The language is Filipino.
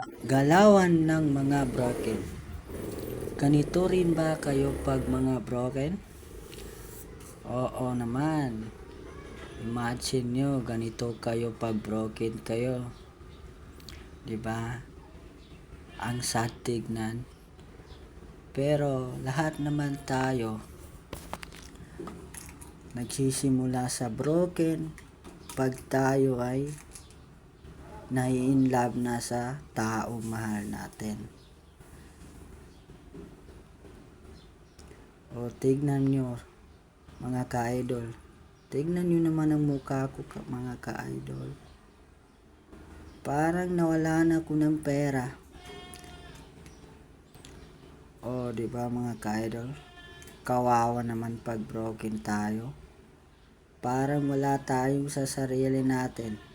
Galawan ng mga broken. Ganito rin ba kayo pag mga broken? Oo naman. Imagine nyo, ganito kayo pag broken kayo. 'Di ba? Ang sad tignan. Pero lahat naman tayo nagsisimula sa broken pag tayo ay nai-inlove na sa taong mahal natin. O tignan nyo mga ka-idol. Tignan nyo naman ang mukha ko mga ka-idol. Parang nawalan ako ng pera. O di ba mga ka-idol? Kawawa naman pag broken tayo. Parang wala tayong sa sarili natin.